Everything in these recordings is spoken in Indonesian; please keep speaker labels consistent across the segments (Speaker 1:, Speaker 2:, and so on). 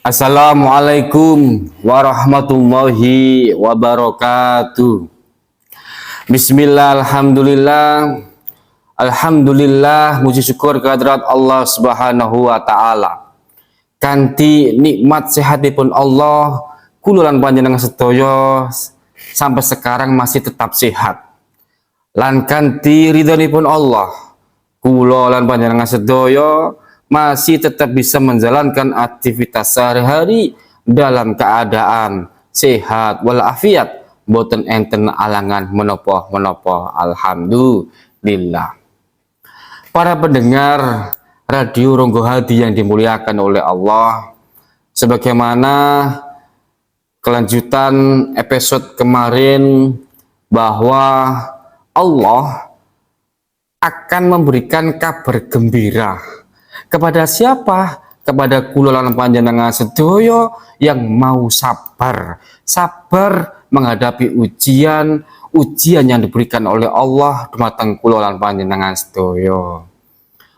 Speaker 1: Assalamualaikum warahmatullahi wabarakatuh. Bismillah, alhamdulillah, muji syukur kehadirat Allah Subhanahu wa taala. Kanthi nikmat sehatipun Allah, kula lan panjenengan sedaya sampai sekarang masih tetap sehat. Lan kanthi ridhonipun Allah, kula lan panjenengan sedaya masih tetap bisa menjalankan aktivitas sehari-hari dalam keadaan sehat walafiat, boten enten alangan menopo. Alhamdulillah. Para pendengar Radio Ronggo Hadi yang dimuliakan oleh Allah, sebagaimana kelanjutan episode kemarin bahwa Allah akan memberikan kabar gembira kepada siapa? Kepada kula lan panjenengan sedaya yang mau sabar menghadapi ujian yang diberikan oleh Allah dumateng kula lan panjenengan sedaya.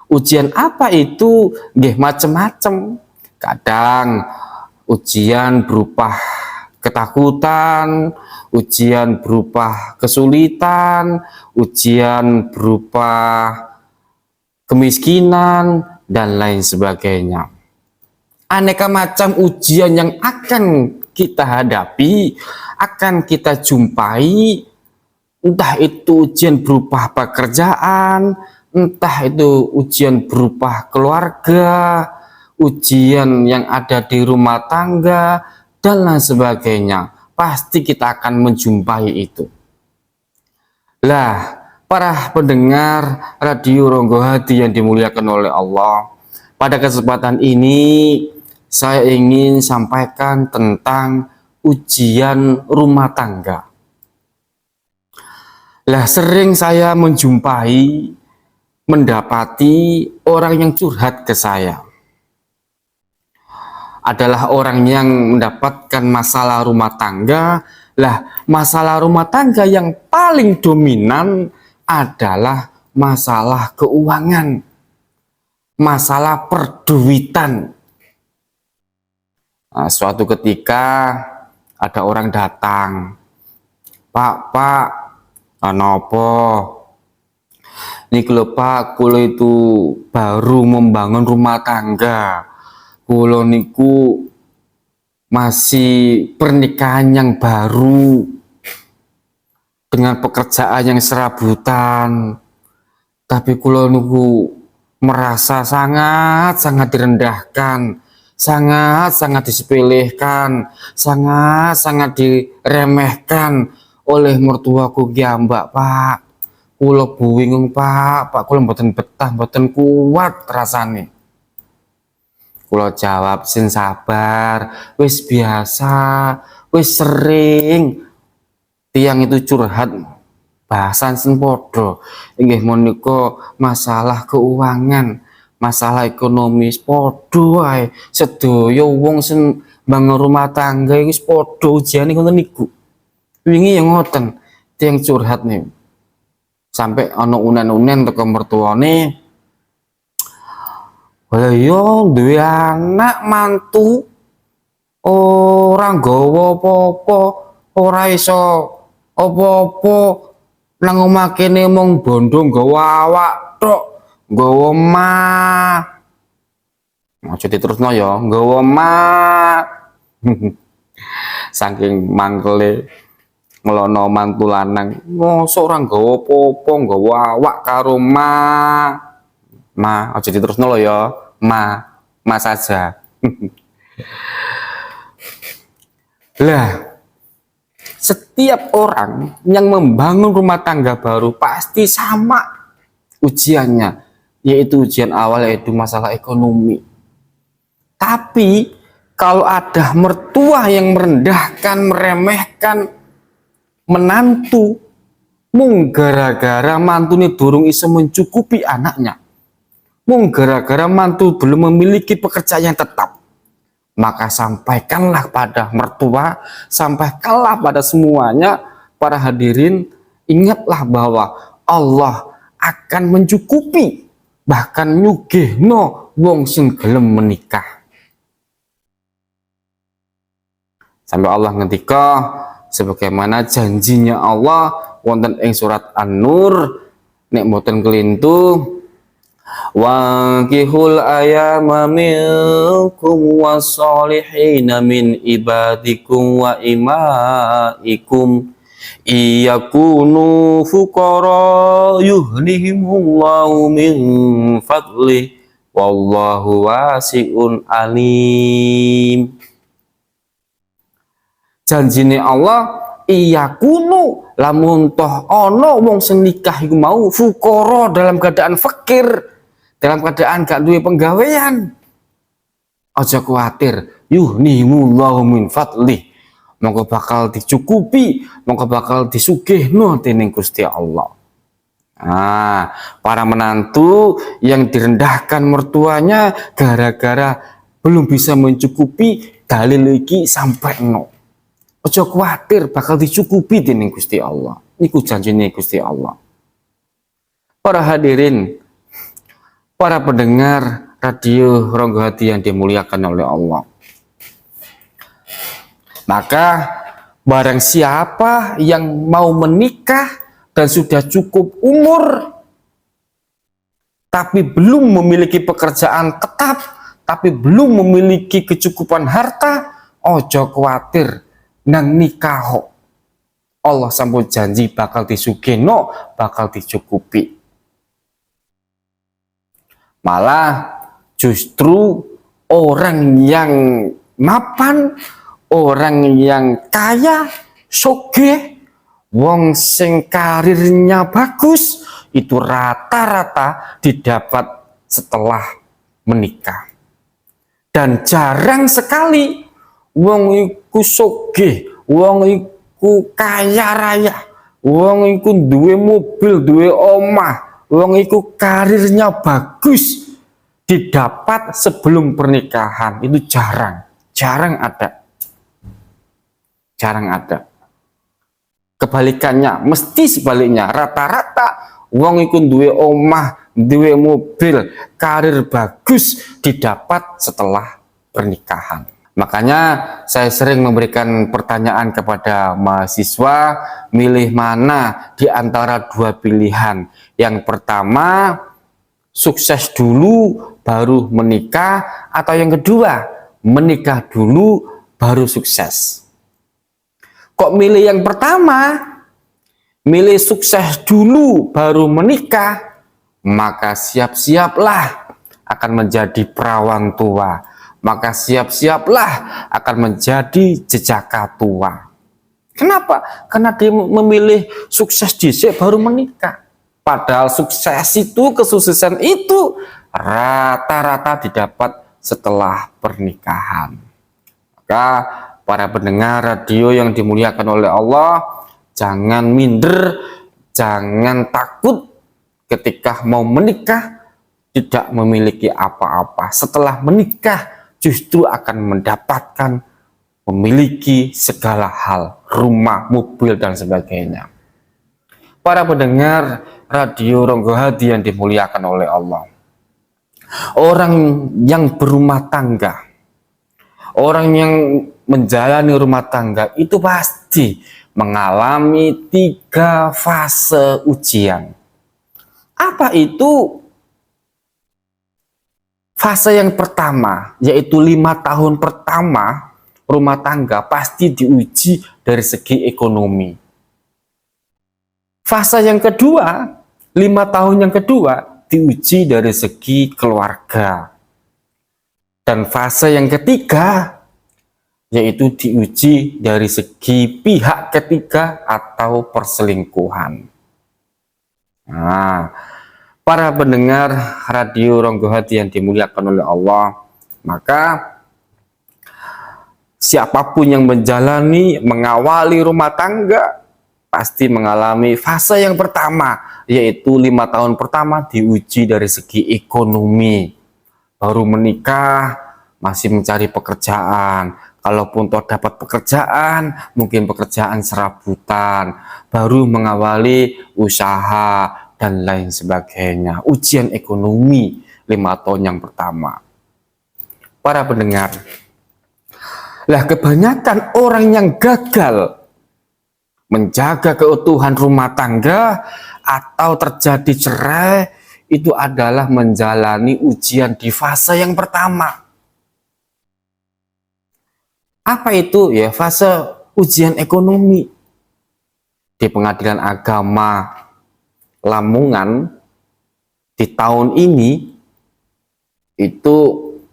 Speaker 1: Ujian apa itu? Nggih macem-macem. Kadang ujian berupa ketakutan, ujian berupa kesulitan, ujian berupa kemiskinan, dan lain sebagainya. Aneka macam ujian yang akan kita hadapi, akan kita jumpai, entah itu ujian berupa pekerjaan, entah itu ujian berupa keluarga, ujian yang ada di rumah tangga, dan lain sebagainya. Pasti kita akan menjumpai itu. Lah, para pendengar Radio Ronggo Hadi yang dimuliakan oleh Allah, pada kesempatan ini saya ingin sampaikan tentang ujian rumah tangga. Lah, sering saya mendapati orang yang curhat ke saya. Adalah orang yang mendapatkan masalah rumah tangga. Lah, masalah rumah tangga yang paling dominan adalah masalah keuangan, masalah perduitan. Nah, suatu ketika ada orang datang, Pak, anopo? Niki lho Pak, kula itu baru membangun rumah tangga. Kula niku masih pernikahan yang baru, dengan pekerjaan yang serabutan, tapi kula niku merasa sangat direndahkan, sangat disepelekan, sangat diremehkan oleh mertuaku Mbak Pak. Kula bingung Pak, kula mboten betah, mboten kuat rasane. Kula jawab, sin sabar, wis biasa, wis sering tiang itu curhat bahasan sen podo inggih menika masalah keuangan, masalah ekonomis podo ae. Sedaya wong sing bangun rumah tangga wis podo ujiane ngoten niku. Wingi yang ngoten tiang curhat nih, sampai ana unen-unen teko mertuane, "Lah yo duwe anak mantu ora nggawa apa-apa, ora iso apa-apa, nang omah kene mung bondo nggawa awak tok, nggawa mah." Aja diterusno ya, nggawa mah. Saking mangkele ngelono mantu lanang, mosok ora nggawa apa-apa, nggawa awak karo mah. Ma, aja diterusno lho ya, ma saja. Lah, setiap orang yang membangun rumah tangga baru pasti sama ujiannya, yaitu ujian awal, yaitu masalah ekonomi. Tapi kalau ada mertua yang merendahkan, meremehkan menantu, mung gara-gara mantune durung iso mencukupi anaknya, mung gara-gara mantu belum memiliki pekerjaan yang tetap, maka sampaikanlah pada mertua, sampaikanlah pada semuanya, para hadirin, ingatlah bahwa Allah akan mencukupi, bahkan nyugihno wong sing gelem menikah. Sampai Allah ngendika sebagaimana janjinya Allah wonten ing surat An-Nur nek mboten kelintu, wa kihul ayama minkum wasolihina min ibadikum wa imaikum iyakunu fuqara yuhnihimullahu min fadli wallahu wasi'un alim. Janjine Allah iyakunu lamun toh ono wong sing nikah iku mau fuqara dalam keadaan fakir, dalam keadaan gak duwe penggawean, aja kuatir, yuhnihimullahu min fadli, mongko bakal dicukupi, mongko bakal disugihno dening Gusti Allah. Nah, para menantu yang direndahkan mertuanya gara-gara belum bisa mencukupi dalil iki sampai no. Ojo kuatir bakal dicukupi dening Gusti Allah. Niku janjine Gusti Allah. Para hadirin, para pendengar radio Ronggo Hati yang dimuliakan oleh Allah. Maka barang siapa yang mau menikah dan sudah cukup umur tapi belum memiliki pekerjaan tetap, tapi belum memiliki kecukupan harta, ojo kuatir nang nikaho. Allah sampun janji bakal disugihno, bakal dicukupi. Malah justru orang yang mapan, orang yang kaya, sugih, wong sing karirnya bagus, itu rata-rata didapat setelah menikah. Dan jarang sekali wong iku sugih, wong iku kaya raya, wong iku duwe mobil, duwe omah, wong iku karirnya bagus didapat sebelum pernikahan. Itu jarang ada. Kebalikannya, mesti sebaliknya, rata-rata wong iku duwe omah, duwe mobil, karir bagus didapat setelah pernikahan. Makanya saya sering memberikan pertanyaan kepada mahasiswa, milih mana di antara dua pilihan. Yang pertama, sukses dulu baru menikah, atau yang kedua, menikah dulu baru sukses. Kok milih yang pertama, milih sukses dulu baru menikah, maka siap-siaplah akan menjadi perawan tua, maka siap-siaplah akan menjadi jejaka tua. Kenapa? Karena dia memilih sukses dhisik baru menikah. Padahal sukses itu, kesuksesan itu rata-rata didapat setelah pernikahan. Maka para pendengar radio yang dimuliakan oleh Allah, jangan minder, jangan takut ketika mau menikah tidak memiliki apa-apa. Setelah menikah justru akan mendapatkan, memiliki segala hal, rumah, mobil, dan sebagainya. Para pendengar radio Ronggo Hati yang dimuliakan oleh Allah, orang yang berumah tangga, orang yang menjalani rumah tangga itu pasti mengalami 3 fase ujian. Apa itu? Fase yang pertama, yaitu 5 tahun pertama rumah tangga pasti diuji dari segi ekonomi. Fase yang kedua, 5 tahun yang kedua diuji dari segi keluarga. Dan fase yang ketiga, yaitu diuji dari segi pihak ketiga atau perselingkuhan. Nah, para pendengar radio Ronggo Hati yang dimuliakan oleh Allah, maka siapapun yang menjalani, mengawali rumah tangga pasti mengalami fase yang pertama, yaitu 5 tahun pertama diuji dari segi ekonomi. Baru menikah masih mencari pekerjaan, kalaupun toh dapat pekerjaan, mungkin pekerjaan serabutan, baru mengawali usaha dan lain sebagainya. Ujian ekonomi 5 tahun yang pertama. Para pendengar, 5 Lah kebanyakan orang yang gagal menjaga keutuhan rumah tangga atau terjadi cerai itu adalah menjalani ujian di fase yang pertama. Apa itu? Ya, fase ujian ekonomi. Di Pengadilan Agama Lamongan di tahun ini itu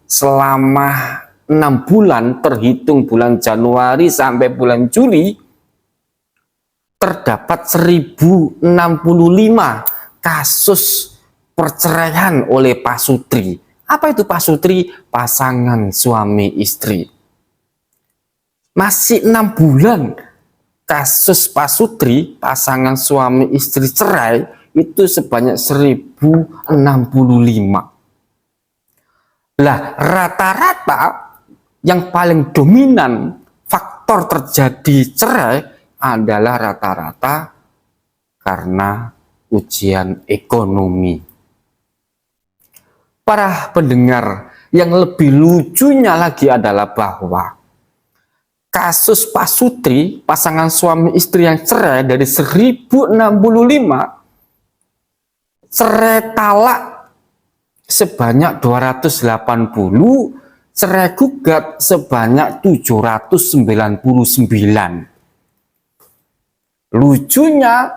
Speaker 1: selama 6 bulan terhitung bulan Januari sampai bulan Juli terdapat 1065 kasus perceraian oleh pasutri. Apa itu pasutri? Pasangan suami istri. Masih 6 bulan kasus pasutri, pasangan suami istri cerai itu sebanyak 1065. Lah rata-rata yang paling dominan faktor terjadi cerai adalah rata-rata karena ujian ekonomi. Para pendengar, yang lebih lucunya lagi adalah bahwa kasus pasutri, pasangan suami istri yang cerai dari 1065, cerai talak sebanyak 280, cerai gugat sebanyak 799. Lucunya,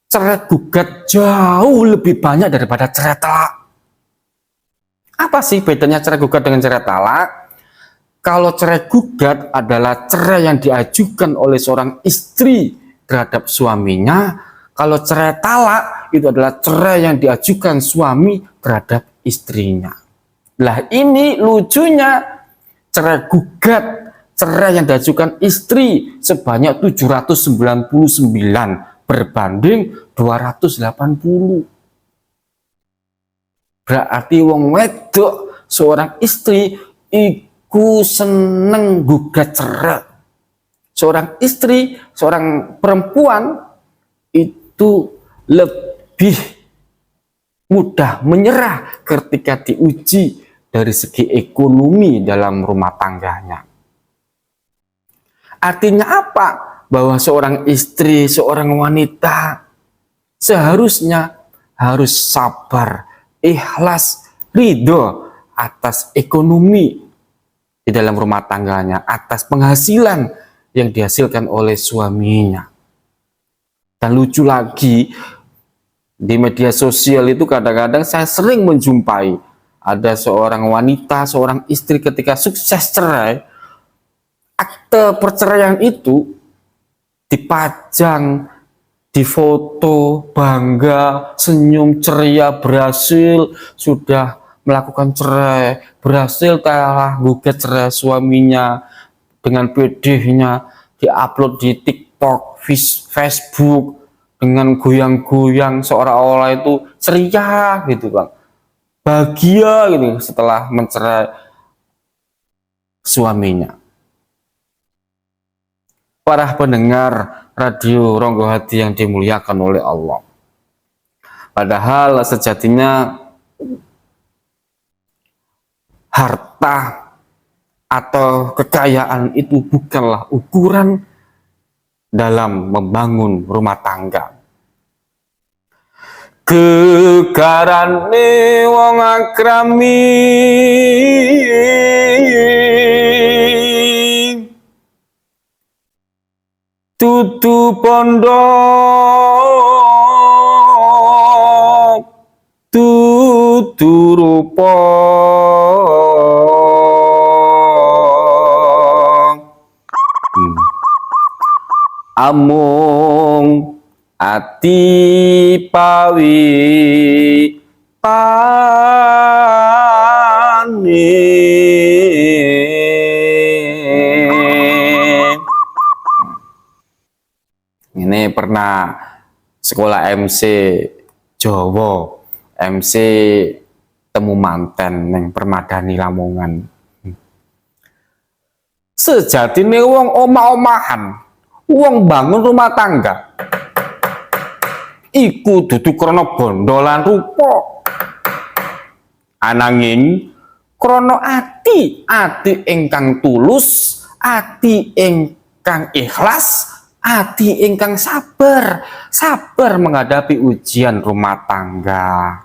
Speaker 1: cerai gugat jauh lebih banyak daripada cerai talak. Apa sih bedanya cerai gugat dengan cerai talak? Kalau cerai gugat adalah cerai yang diajukan oleh seorang istri terhadap suaminya. Kalau cerai talak itu adalah cerai yang diajukan suami terhadap istrinya. Lah ini lucunya, cerai gugat, cerai yang diajukan istri sebanyak 799 berbanding 280. Berarti wong wedok seorang istri iku seneng gugat cerai. Seorang istri, seorang perempuan itu lebih mudah menyerah ketika diuji dari segi ekonomi dalam rumah tangganya. Artinya apa? Bahwa seorang istri, seorang wanita seharusnya harus sabar, ikhlas, ridho atas ekonomi di dalam rumah tangganya, atas penghasilan yang dihasilkan oleh suaminya. Dan lucu lagi, di media sosial itu kadang-kadang saya sering menjumpai ada seorang wanita, seorang istri ketika sukses cerai, akte perceraian itu dipajang, difoto, bangga, senyum ceria, berhasil sudah melakukan cerai, berhasil telah gugat cerai suaminya dengan PD-nya, diupload di TikTok, Facebook dengan goyang-goyang seolah-olah itu ceria gitu Bang. Bahagia gitu setelah mencerai suaminya. Para pendengar radio Ronggo Hati yang dimuliakan oleh Allah. Padahal sejatinya harta atau kekayaan itu bukanlah ukuran dalam membangun rumah tangga. Gegarane wong akrami tutu pondok tutu rupa amung ati pawi pane. Ini pernah sekolah MC Jawa, MC temu manten neng Permadani Lamongan. Sejatine wong omah-omahan, wong bangun rumah tangga iku dudu krana bondolan rupa, ananging krana ati ingkang tulus, ati ingkang ikhlas, ati ingkang sabar, sabar menghadapi ujian rumah tangga.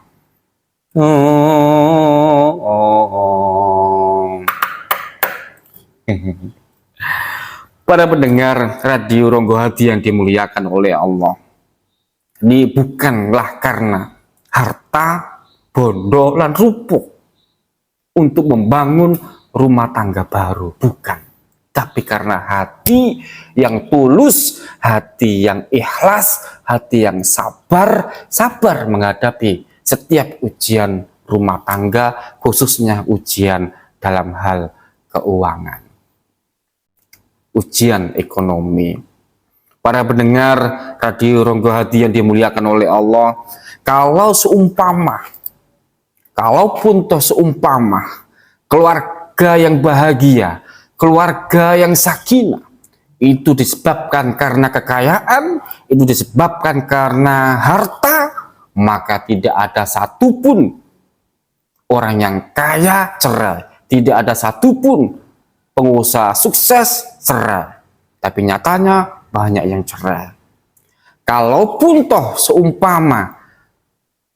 Speaker 1: Para pendengar Radio Ronggo Hati yang dimuliakan oleh Allah, ini bukanlah karena harta, bondo, lan rupuk untuk membangun rumah tangga baru, bukan. Tapi karena hati yang tulus, hati yang ikhlas, hati yang sabar, sabar menghadapi setiap ujian rumah tangga, khususnya ujian dalam hal keuangan, ujian ekonomi. Para pendengar Radio Ronggo Hati yang dimuliakan oleh Allah, kalaupun toh seumpama keluarga yang bahagia, keluarga yang sakinah, itu disebabkan karena kekayaan, itu disebabkan karena harta, maka tidak ada satupun orang yang kaya cerai, tidak ada satupun pengusaha sukses cerai, tapi nyatanya banyak yang cerai. Kalaupun toh seumpama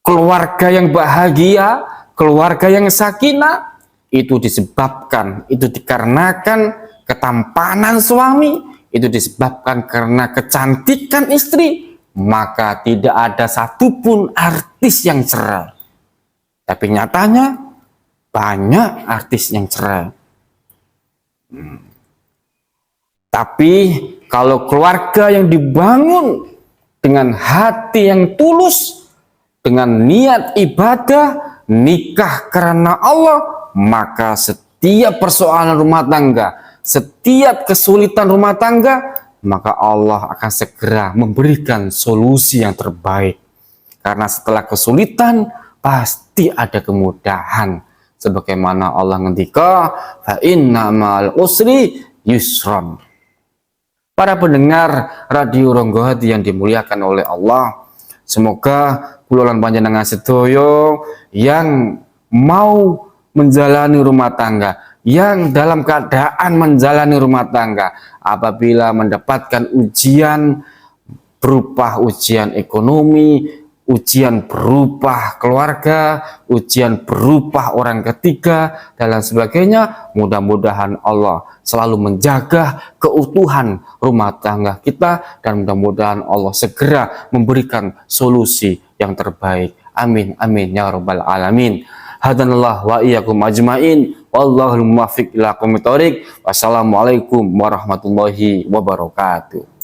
Speaker 1: keluarga yang bahagia, keluarga yang sakinah, itu disebabkan, itu dikarenakan ketampanan suami, itu disebabkan karena kecantikan istri, maka tidak ada satupun artis yang cerai. Tapi nyatanya banyak artis yang cerai. Tapi kalau keluarga yang dibangun dengan hati yang tulus, dengan niat ibadah, nikah karena Allah, maka setiap persoalan rumah tangga, setiap kesulitan rumah tangga, maka Allah akan segera memberikan solusi yang terbaik. Karena setelah kesulitan pasti ada kemudahan. Sebagaimana Allah ngendika, fa inna ma'al usri yusron. Para pendengar Radio Ronggo Hati yang dimuliakan oleh Allah, semoga kula panjenengan sedaya yang mau menjalani rumah tangga, yang dalam keadaan menjalani rumah tangga, apabila mendapatkan ujian berupa ujian ekonomi, ujian berupa keluarga, ujian berupa orang ketiga, dan lain sebagainya, mudah-mudahan Allah selalu menjaga keutuhan rumah tangga kita, dan mudah-mudahan Allah segera memberikan solusi yang terbaik. Amin, amin, ya rabbal alamin. Hadanallah wa iyyakum ajmain. Wallahul muwaffiq ila aqwamit thoriq. Wassalamualaikum warahmatullahi wabarakatuh.